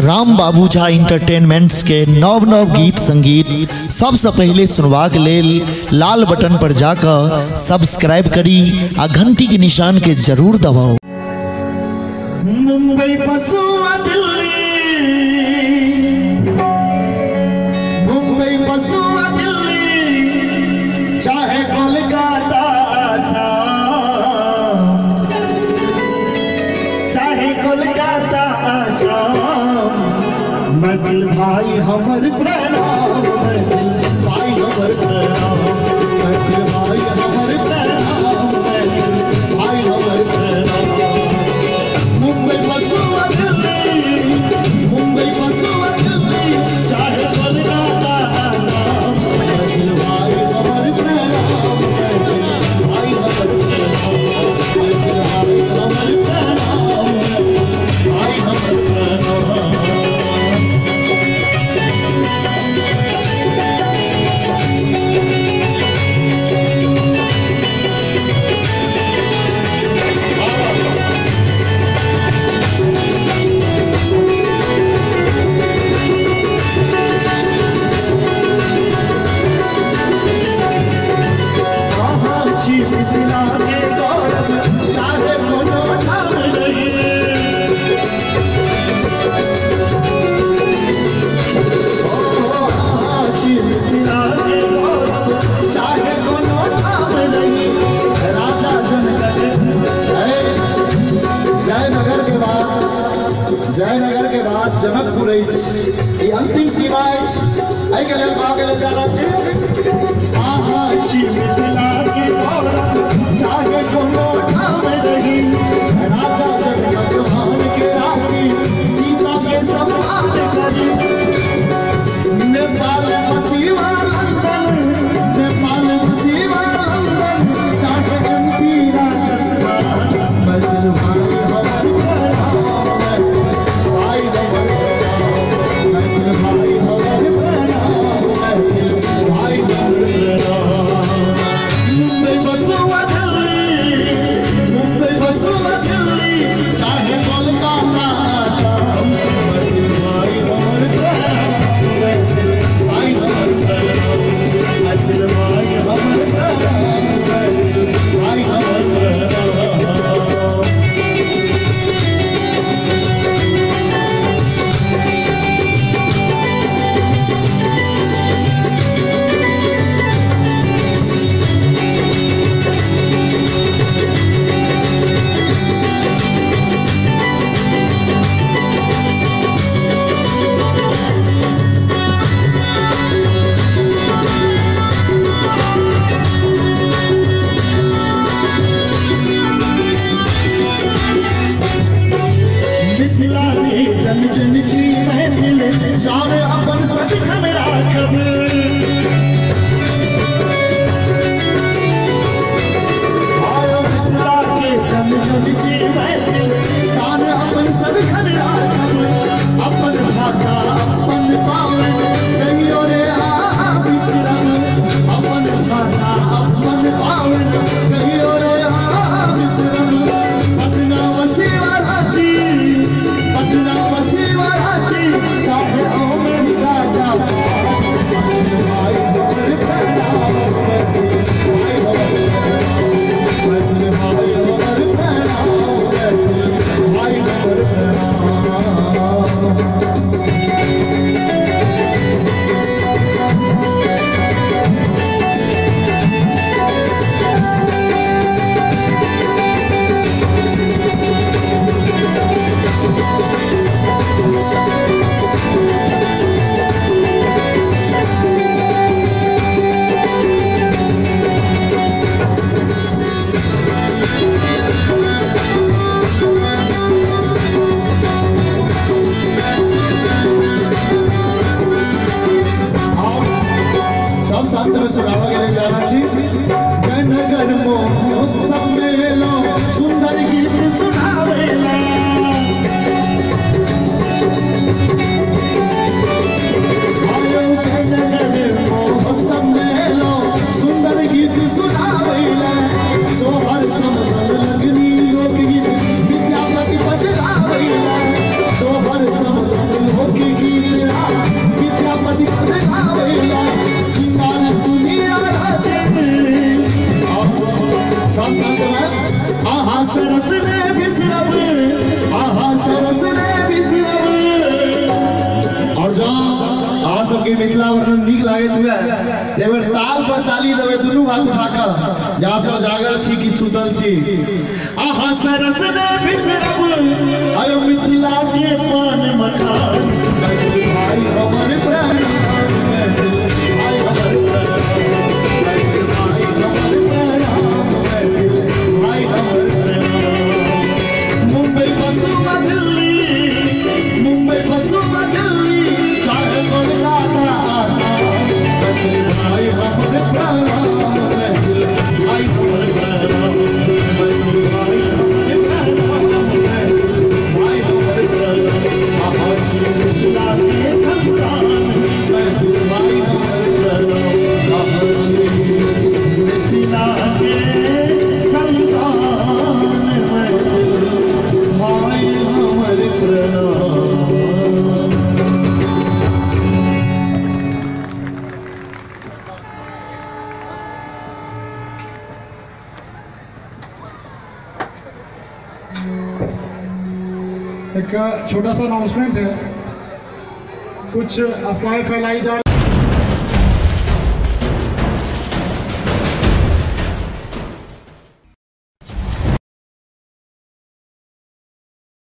राम बाबू झा इंटरटेनमेंट्स के नव नव गीत संगीत सबसे पहले सुनवाक लेल लाल बटन पर जाकर सब्सक्राइब करी आ घंटी के निशान के जरूर दबाओ। मुंबई पसुआ दिल्ली, मुंबई पसुआ दिल्ली, चाहे कोलकाता चाहे कोलकाता दिल भाई हमर प्रणाम, भाई हमर प्रणाम, दिल भाई हमर प्रणाम, भाई हमर प्रणाम। मुंबई पसुआ दिल्ली, मुंबई पसुआ दिल्ली, चाहे कोलकाता दिल भाई हमर प्रणाम, भाई हमर प्रणाम, दिल भाई हमर प्रणाम, भाई हमर प्रणाम। जयनगर के बाद जनकपुर अंतिम सीमा आई के लेल भाग ले जाना चाहिए। आहा छी मिथिला के गौरव चाहे कोनो ठाम रही, राजा जनक भगवान के राखी सीता के सम्मान करी। नेपाल मसीवा लंदन, नेपाल मसीवा लंदन, चाहे एमपी राजस्थान, दिल भाई हमर प्रणाम, भाई हमर प्रणाम, भाई हमर प्रणाम। मुंबई पसुआ दिल्ली, मुंबई पसुआ दिल्ली, चाहे कोलकाता दिल भाई हमर प्रणाम, भाई हमर प्रणाम, दिल भाई हमर प्रणाम, भाई हमर प्रणाम। मिथिला ने जन जन जी महफिल, सारे अपन सजन राखब। मिथिला के जन जन जी महफिल, सारे अपन सजन राखब। अपन भाषा अपन पावन, कहियो रे आ बिसरब। अपन भाषा अपन पावन, कहियो रे आ बिसरब। पटना वसीवा रांची, पटना वसीवा रांची, चाहे अमेरिका जाओ, के मिथिला वर्णन नीक लागैत हुए तेबर ताल पर ताली देबै दुनू हाथ उठा कऽ जा सो जागल छी कि सुतल छी आहा सरस ने बिसरब आयो मिथिला के पान मखान भाई हमर प्राण भाई हमर मुंबई बसुमा दिल्ली मुंबई बसुमा दिल्ली चाहे कोलकाता आसाम भाई हमर प्राण भाई हमर प्राण भाई हमर प्राण आहाची मिथिला के संतान भाई हमर प्राण आहाची मिथिला के संतान भाई हमर प्राण। एक छोटा सा अनाउंसमेंट है, कुछ अफवाहें फैलाई जा